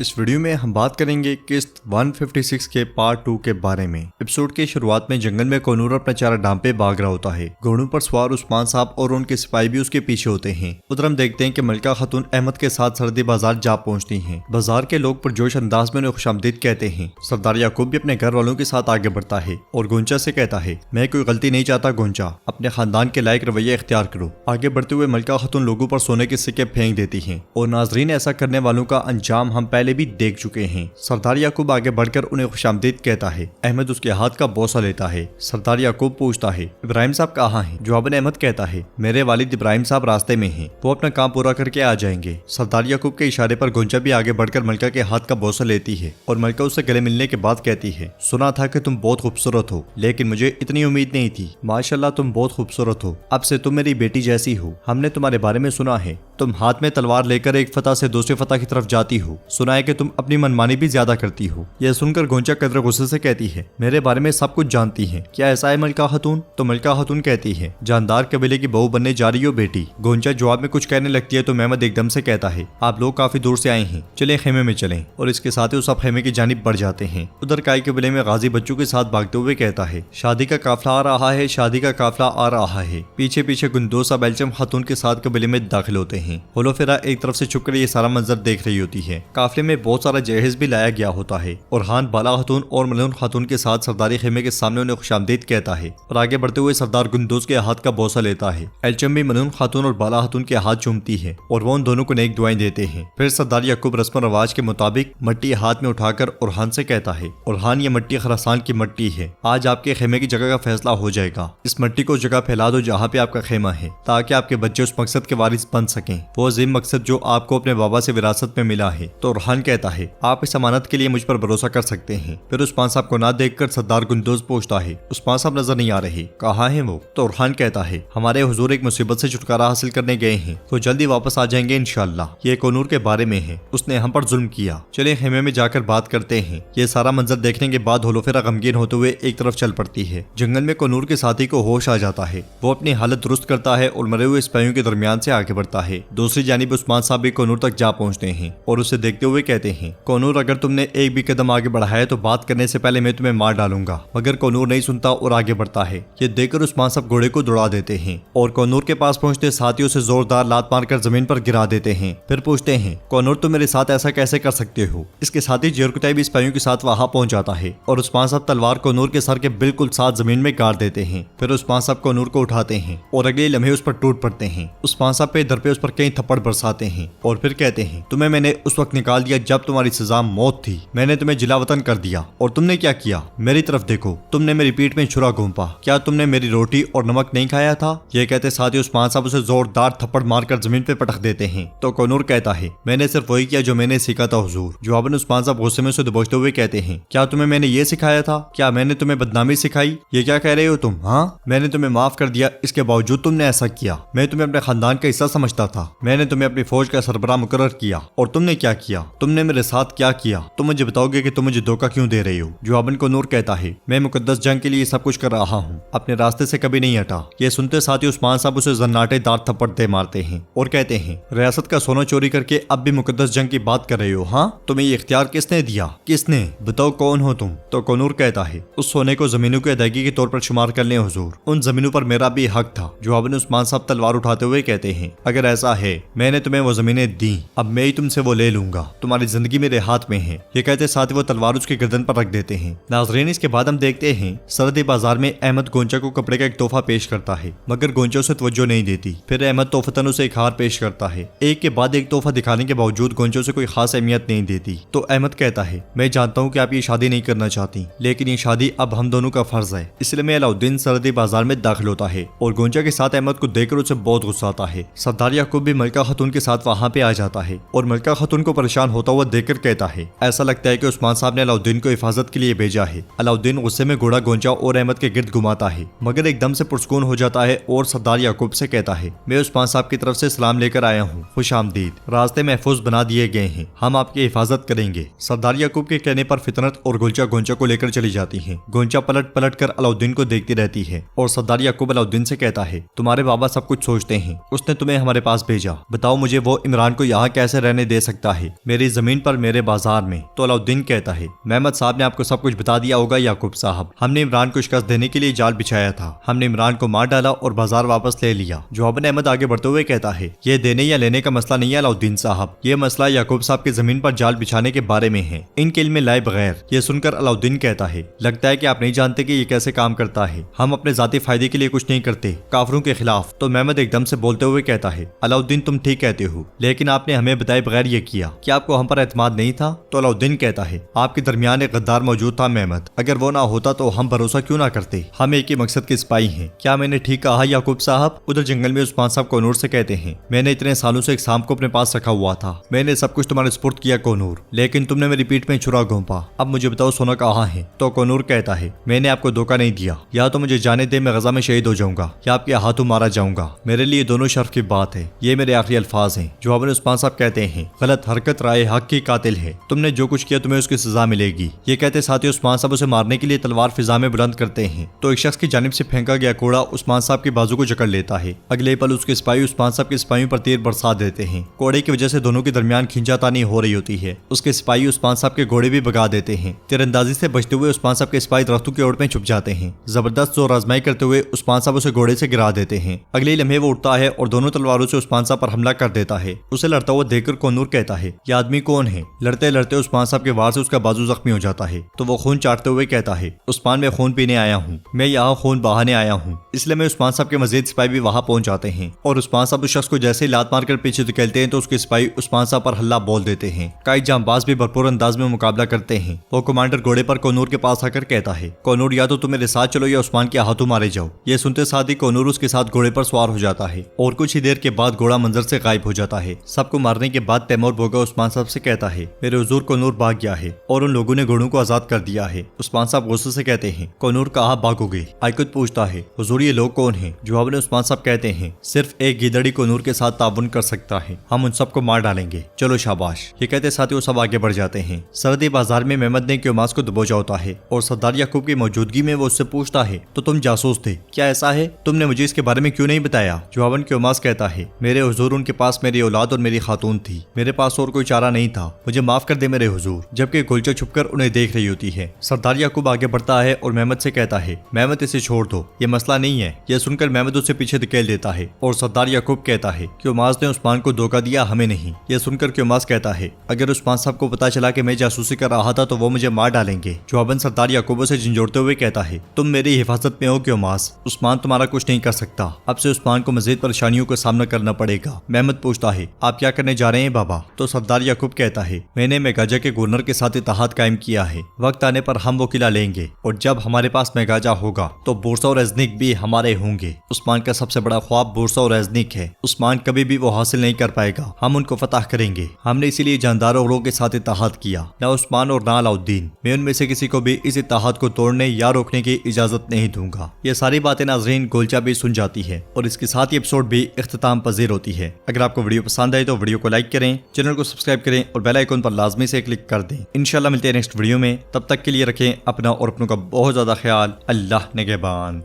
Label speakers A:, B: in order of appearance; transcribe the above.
A: اس video میں ہم بات کریں گے قسط 156 کے پارٹ 2 کے بارے میں۔ ایپیسوڈ کے شروعات میں جنگل میں کونور اپنا چارہ ڈانپے بھاگ رہا ہوتا ہے۔ گھوڑوں پر سوار عثمان صاحب اور ان کے سپاہی بھی اس کے پیچھے ہوتے ہیں۔ ادھر ہم دیکھتے ہیں کہ ملکہ خاتون احمد کے ساتھ سرحدی بازار جا پہنچتی ہیں۔ بازار کے لوگ پرجوش انداز میں انہیں خوش آمدید کہتے ہیں۔ سردار یعقوب بھی اپنے گھر والوں کے ساتھ آگے بڑھتا ہے اور گونچا سے کہتا ہے، میں کوئی غلطی نہیں چاہتا گونچا، اپنے خاندان کے لائق رویہ اختیار کرو۔ آگے بڑھتے ہوئے ملکہ خاتون لوگوں پر سونے کے سکے پھینک دیتی ہیں اور ناظرین ایسا کرنے والوں کا انجام ہم پہلے بھی دیکھ چکے ہیں۔ سردار یعقوب آگے بڑھ کر انہیں خوش آمدید کہتا ہے۔ احمد اس کے ہاتھ کا بوسہ لیتا ہے۔ سردار یعقوب پوچھتا ہے، ابراہیم صاحب کہاں ہیں؟ جواباً احمد کہتا ہے، میرے والد ابراہیم صاحب راستے میں ہیں، وہ اپنا کام پورا کر کے آ جائیں گے۔ سردار یعقوب کے اشارے پر گونچا بھی آگے بڑھ کر ملکہ کے ہاتھ کا بوسہ لیتی ہے اور ملکہ اس سے گلے ملنے کے بعد کہتی ہے، سنا تھا کہ تم بہت خوبصورت ہو، لیکن مجھے اتنی امید نہیں تھی۔ ماشاءاللہ تم بہت خوبصورت ہو، اب سے تم میری بیٹی جیسی ہو۔ ہم نے تمہارے بارے میں سنا ہے، تم ہاتھ میں تلوار لے کر ایک فتح سے دوسرے فتح کی طرف جاتی ہو۔ سنا ہے کہ تم اپنی منمانی بھی زیادہ کرتی ہو۔ یہ سن کر گونچا قدر غصے سے کہتی ہے، میرے بارے میں سب کچھ جانتی ہے، کیا ایسا ہے ملکہ خاتون؟ تو ملکہ خاتون کہتی ہے، جاندار قبیلے کی بہو بننے جا رہی ہو بیٹی۔ گونچا جواب میں کچھ کہنے لگتی ہے تو احمد ایک دم سے کہتا ہے، آپ لوگ کافی دور سے آئے ہیں، چلیں خیمے میں چلیں، اور اس کے ساتھ ہی وہ سب خیمے کی جانب بڑھ جاتے ہیں۔ ادھر کائی قبیلے میں غازی بچوں کے ساتھ بھاگتے ہوئے کہتا ہے، شادی کا قافلہ آ رہا ہے، شادی کا قافلہ آ رہا ہے۔ پیچھے پیچھے گندوسا بیلچم خاتون کے ساتھ قبیلے میں داخل ہوتے ہیں۔ ہولوفیرا ایک طرف سے چھپ کر یہ سارا منظر دیکھ رہی ہوتی ہے۔ قافلے میں بہت سارا جہیز بھی لایا گیا ہوتا ہے اور ہان بالا خاتون اور ملون خاتون کے ساتھ سرداری خیمے کے سامنے انہیں خوش آمدید کہتا ہے اور آگے بڑھتے ہوئے سردار گندوز کے ہاتھ کا بوسہ لیتا ہے۔ ایلچم بھی ملون خاتون اور بالا خاتون کے ہاتھ چومتی ہے اور وہ ان دونوں کو نیک دعائیں دیتے ہیں۔ پھر سردار یعقوب رسم و رواج کے مطابق مٹی ہاتھ میں اٹھا کر اورحان سے کہتا ہے، اورحان یہ مٹی خراسان کی مٹی ہے، آج آپ کے خیمے کی جگہ کا فیصلہ ہو جائے گا۔ اس مٹی کو اس جگہ پھیلا دو جہاں پہ آپ کا خیمہ ہے، تاکہ آپ کے بچے اس مقصد کے وارث بن سکیں، وہ عظیم مقصد جو آپ کو اپنے بابا سے وراثت میں ملا ہے۔ تو اورحان کہتا ہے، آپ اس امانت کے لیے مجھ پر بھروسہ کر سکتے ہیں۔ پھر عثمان صاحب کو نہ دیکھ کر سردار گندوز پوچھتا ہے، عثمان صاحب نظر نہیں آ رہے، کہاں ہیں وہ؟ تو اورحان کہتا ہے، ہمارے حضور ایک مصیبت سے چھٹکارا حاصل کرنے گئے ہیں، وہ جلدی واپس آ جائیں گے انشاءاللہ۔ یہ کونور کے بارے میں ہے، اس نے ہم پر ظلم کیا، چلے خیمے میں جا کر بات کرتے ہیں۔ یہ سارا منظر دیکھنے کے بعد ہولوفیرا غمگین ہوتے ہوئے ایک طرف چل پڑتی ہے۔ جنگل میں کونور کے ساتھی کو ہوش آ جاتا ہے، وہ اپنی حالت درست کرتا ہے اور مرے ہوئے سپاہیوں کے درمیان سے آگے بڑھتا ہے۔ دوسری جانب عثمان صاحب بھی کونور تک جا پہنچتے ہیں اور اسے دیکھتے ہوئے کہتے ہیں، کونور اگر تم نے ایک بھی قدم آگے بڑھایا تو بات کرنے سے پہلے میں تمہیں مار ڈالوں گا۔ مگر کونور نہیں سنتا اور آگے بڑھتا ہے۔ یہ دیکھ کر عثمان صاحب گھوڑے کو دوڑا دیتے ہیں اور کونور کے پاس پہنچتے ساتھیوں سے زوردار لات مار کر زمین پر گرا دیتے ہیں۔ پھر پوچھتے ہیں، کونور تم میرے ساتھ ایسا کیسے کر سکتے ہو؟ اس کے ساتھی جیرکتائی بھی سپاہیوں کے ساتھ وہاں پہنچ جاتا ہے اور عثمان صاحب تلوار کونور کے سر کے بالکل ساتھ زمین میں گاڑ دیتے ہیں۔ پھر عثمان صاحب کونور کو اٹھاتے ہیں اور اگلے لمحے اس پر ٹوٹ پڑتے ہیں۔ عثمان صاحب پہ در پہ اس پر کئی تھپڑ برساتے ہیں اور پھر کہتے ہیں، تمہیں میں نے اس وقت نکال دیا جب تمہاری سزا موت تھی، میں نے تمہیں جلا وطن کر دیا اور تم نے کیا کیا؟ میری طرف دیکھو، تم نے میری پیٹھ میں چھرا گھونپا، کیا تم نے میری روٹی اور نمک نہیں کھایا تھا؟ یہ کہتے ساتھ ہی عثمان صاحب اسے زوردار تھپڑ مار کر زمین پہ پٹک دیتے ہیں۔ تو کونور کہتا ہے، میں نے صرف وہی کیا جو میں نے سیکھا تھا حضور۔ جواباً عثمان صاحب غصے میں اسے دبوچتے ہوئے کہتے ہیں، کیا تمہیں میں نے یہ سکھایا تھا؟ کیا میں نے تمہیں بدنامی سکھائی؟ یہ کیا کہہ رہے ہو تم؟ ہاں، میں نے تمہیں معاف کر دیا، اس کے باوجود تم نے ایسا کیا۔ میں تمہیں اپنے خاندان کا حصہ سمجھتا تھا، میں نے تمہیں اپنی فوج کا سربراہ مقرر کیا، اور تم نے کیا کیا؟ تم نے میرے ساتھ کیا کیا؟ تم مجھے بتاؤ گے کہ تم مجھے دھوکہ کیوں دے رہے ہو؟ جواباً کونور کہتا ہے، میں مقدس جنگ کے لیے سب کچھ کر رہا ہوں، اپنے راستے سے کبھی نہیں ہٹا۔ یہ سنتے ساتھ ہی عثمان صاحب اسے زناٹے دار تھپڑ دے مارتے ہیں اور کہتے ہیں، ریاست کا سونا چوری کر کے اب بھی مقدس جنگ کی بات کر رہے ہو؟ ہاں، تمہیں یہ اختیار کس نے دیا؟ کس نے؟ بتاؤ کون ہو تم؟ تو کونور کہتا ہے، اس سونے کو زمینوں کی ادائیگی کے طور پر شمار کر لیں حضور، ان زمینوں پر میرا بھی حق تھا۔ جواباً عثمان صاحب تلوار اٹھاتے ہوئے کہتے ہیں، اگر ایسا ہے میں نے تمہیں وہ زمینیں دیں، اب میں ہی تم سے وہ لے لوں گا، تمہاری زندگی میرے ہاتھ میں ہے۔ یہ کہتے ساتھ وہ تلوار اس کی گردن پر رکھ دیتے ہیں۔ ناظرین، اس کے بعد ہم دیکھتے ہیں سرحدی بازار میں احمد گونچا کو کپڑے کا ایک تحفہ پیش کرتا ہے، مگر گونچا اسے توجہ نہیں دیتی۔ پھر احمد تحفتاً اسے ایک ہار پیش کرتا ہے۔ ایک کے بعد ایک تحفہ دکھانے کے باوجود گونچا اسے کوئی خاص اہمیت نہیں دیتی۔ تو احمد کہتا ہے، میں جانتا ہوں کہ آپ یہ شادی نہیں کرنا چاہتی، لیکن یہ شادی اب ہم دونوں کا فرض ہے، اس لیے میں علاؤدین سرحدی بازار میں داخل ہوتا ہے اور گونچا کے ساتھ احمد کو دیکھ کر اسے بہت غصہ آتا ہے۔ سردار یعقوب بھی ملکہ خاتون کے ساتھ وہاں پہ آ جاتا ہے اور ملکہ خاتون کو پریشان ہوتا ہوا دیکھ کر کہتا ہے، ایسا لگتا ہے کہ عثمان صاحب نے علاؤدین کو حفاظت کے لیے بھیجا ہے۔ علاؤدین غصے میں گھوڑا گونچا اور احمد کے گرد گھماتا ہے، مگر ایک دم سے پرسکون ہو جاتا ہے اور سردار یعقوب سے کہتا ہے، میں عثمان صاحب کی طرف سے سلام لے کر آیا ہوں، خوش آمدید، راستے محفوظ بنا دیے گئے ہیں، ہم آپ کی حفاظت کریں گے۔ سردار یعقوب کے کہنے پر فطرت اور گلچا گونچا کو لے کر چلی جاتی ہیں۔ گونچا پلٹ پلٹ کر علاؤدین کو دیکھتی رہتی ہے اور سردار یعقوب علاؤدین سے کہتا ہے، تمہارے بابا سب کچھ سوچتے ہیں، اس نے تمہیں ہمارے پاس بھیجا، بتاؤ مجھے وہ عمران کو یہاں کیسے رہنے دے سکتا ہے؟ میری میری زمین پر میرے بازار میں۔ تو علاؤالدین کہتا ہے محمد صاحب نے آپ کو سب کچھ بتا دیا ہوگا یعقوب صاحب، ہم نے عمران کو شکست دینے کے لیے جال بچھایا تھا، ہم نے عمران کو مار ڈالا اور بازار واپس لے لیا۔ جواباً احمد آگے بڑھتے ہوئے کہتا ہے یہ دینے یا لینے کا مسئلہ نہیں ہے علاؤالدین صاحب، یہ مسئلہ یعقوب صاحب کی زمین پر جال بچھانے کے بارے میں ہے، ان کے علم میں لائے بغیر۔ یہ سن کر علاؤالدین کہتا ہے لگتا ہے کہ آپ نہیں جانتے کہ یہ کیسے کام کرتا ہے، ہم اپنے ذاتی فائدے کے لیے کچھ نہیں کرتے کافروں کے خلاف۔ تو محمد ایک دم سے بولتے ہوئے کہتا ہے علاؤالدین تم ٹھیک کہتے ہو، لیکن آپ نے ہمیں بتائے بغیر یہ کیا، کیا آپ کو ہم پر اعتماد نہیں تھا؟ تو علاؤالدین کہتا ہے آپ کے درمیان ایک غدار موجود تھا محمد، اگر وہ نہ ہوتا تو ہم بھروسہ کیوں نہ کرتے، ہم ایک ہی مقصد کے سپاہی ہیں۔ کیا میں نے ٹھیک کہا یعقوب صاحب؟ ادھر جنگل میں عثمان صاحب کونور سے کہتے ہیں میں نے اتنے سالوں سے ایک سانپ کو اپنے پاس رکھا ہوا تھا، میں نے سب کچھ تمہارے سپرد کیا کونور، لیکن تم نے میری پیٹھ میں چھرا گھونپا، اب مجھے بتاؤ سونا کہاں ہے؟ تو کونور کہتا ہے میں نے آپ کو دھوکہ نہیں دیا، یا تو مجھے جانے دے میں غزہ میں شہید ہو جاؤں گا یا آپ کے ہاتھوں مارا جاؤں گا، میرے لیے دونوں شرف کی بات ہے، یہ میرے آخری الفاظ ہیں۔ جواباً عثمان صاحب کہتے ہیں غلط حرکت رائے حق کی قاتل ہے، تم نے جو کچھ کیا تمہیں اس کی سزا ملے گی۔ یہ کہتے ساتھ ہی عثمان صاحب اسے مارنے کے لیے تلوار فضا میں بلند کرتے ہیں تو ایک شخص کی جانب سے پھینکا گیا کوڑا عثمان صاحب کے بازو کو جکڑ لیتا ہے، اگلے پل اس کے سپاہی عثمان صاحب کے سپاہیوں پر تیر برسا دیتے ہیں، کوڑے کی وجہ سے دونوں کے درمیان کھینچا تانی ہو رہی ہوتی ہے، اس کے سپاہی عثمان صاحب کے گھوڑے بھی بگا دیتے ہیں، تیر اندازی سے بچتے ہوئے عثمان صاحب کے سپاہی درختوں کے اوڑ میں چھپ جاتے ہیں، زبردست زور آزمائی کرتے ہوئے عثمان صاحب اسے گھوڑے سے گرا دیتے ہیں، اگلے لمحے وہ اٹھتا ہے اور دونوں تلواروں سے عثمان صاحب پر حملہ کر دیتا ہے، اسے لڑتا ہوا دیکھ کر کونور کہتا ہے یہ آدمی کون ہے؟ لڑتے لڑتے عثمان صاحب کے وار سے اس کا بازو زخمی ہو جاتا ہے تو وہ خون چاٹتے ہوئے کہتا ہے عثمان میں خون پینے آیا ہوں، میں یہاں خون بہانے آیا ہوں، اس لیے میں عثمان صاحب کے مزید سپاہی بھی وہاں پہنچ جاتے ہیں اور عثمان صاحب اس شخص کو جیسے ہی لات مار کر پیچھے دھکیلتے ہیں تو اس کے سپاہی عثمان صاحب پر ہلہ بول دیتے ہیں، کئی جانباز بھی بھرپور انداز میں مقابلہ کرتے ہیں۔ وہ کمانڈر گھوڑے پر کونور کے پاس آ کر کہتا ہے کونور یا تو تم میرے ساتھ چلو یا عثمان کے ہاتھوں مارے جاؤ۔ یہ سنتے ساتھ ہی کونور اس کے ساتھ گھوڑے پر سوار ہو جاتا ہے اور کچھ ہی دیر کے بعد گھوڑا منظر سے غائب ہو جاتا ہے۔ سب کو مارنے کے بعد تیمور بھوگا عثمان صاحب سے کہتا ہے میرے حضور کونور بھاگ گیا ہے اور ان لوگوں نے گھوڑوں کو آزاد کر دیا ہے۔ عثمان صاحب غصے سے کہتے ہیں کونور کہاں بھاگو گے؟ آئکت پوچھتا ہے حضور یہ لوگ کون ہیں؟ جواب میں عثمان صاحب کہتے ہیں صرف ایک گیدڑی کونور کے ساتھ تعاون کر سکتا ہے، ہم ان سب کو مار ڈالیں گے، چلو شاباش۔ یہ کہتے ساتھ ہی وہ سب آگے بڑھ جاتے ہیں۔ سرحدی بازار میں محمد نے کیوماس کو دبوچا ہوتا ہے اور سردار یعقوب کی موجودگی میں وہ اس سے پوچھتا ہے تو تم جاسوس تھے، کیا ایسا ہے؟ تم نے مجھے اس کے بارے میں کیوں نہیں بتایا؟ جواباً کیوماس کہتا ہے میرے حضور ان کے پاس میری اولاد اور میری خاتون تھی، میرے پاس اور کوئی چارہ نہیں تھا، مجھے معاف کر دے میرے حضور، جبکہ گلچا چھپ کر انہیں دیکھ رہی ہوتی ہے۔ سردار یعقوب آگے بڑھتا ہے اور محمد سے کہتا ہے محمد اسے چھوڑ دو، یہ مسئلہ نہیں ہے۔ یہ سن کر محمد اسے پیچھے دھکیل دیتا ہے اور سردار یعقوب کہتا ہے کیوماس نے عثمان کو دھوکہ دیا، ہمیں نہیں۔ یہ سن کر کیوماس کہتا ہے اگر عثمان صاحب کو پتا چلا کہ میں جاسوسی کر رہا تھا تو وہ مجھے مار ڈالیں گے۔ جواباً سردار یعقوب سے جھنجھوڑتے ہوئے کہتا ہے تم میری حفاظت میں ہو کیوماس، عثمان تمہارا کچھ نہیں کر سکتا، اب سے عثمان کو مزید پریشانیوں کا سامنا کرنا پڑے گا۔ محمد پوچھتا ہے آپ کیا کرنے جا رہے ہیں بابا؟ تو سردار یعقوب کہتا ہے میں نے میگاجا کے گورنر کے ساتھ اتحاد قائم کیا ہے، وقت آنے پر ہم وہ قلعہ لیں گے اور جب ہمارے پاس میگاجا ہوگا تو بورسا اور ازنک بھی ہمارے ہوں گے۔ عثمان کا سب سے بڑا خواب بورسا اور ازنک ہے، عثمان کبھی بھی وہ حاصل نہیں کر پائے گا، ہم ان کو فتح کریں گے۔ ہم نے اسی لیے جانداروں اور کے ساتھ اتحاد کیا، نہ عثمان اور نہ علاؤالدین، میں ان میں سے کسی کو بھی اس اتحاد کو توڑنے یا روکنے کی اجازت نہیں دوں گا۔ یہ ساری باتیں ناظرین گولچا بھی سن جاتی ہے اور اس کے ساتھ یہ ایپیسوڈ بھی اختتام پذیر ہوتی ہے۔ اگر آپ کو ویڈیو پسند آئے تو ویڈیو کو لائک کریں، چینل کو سبسکرائب کریں اور بیل آئیکن پر لازمی سے کلک کر دیں۔ انشاءاللہ ملتے ہیں نیکسٹ ویڈیو میں، تب تک کے لیے رکھیں اپنا اور اپنوں کا بہت زیادہ خیال۔ اللہ نگہبان۔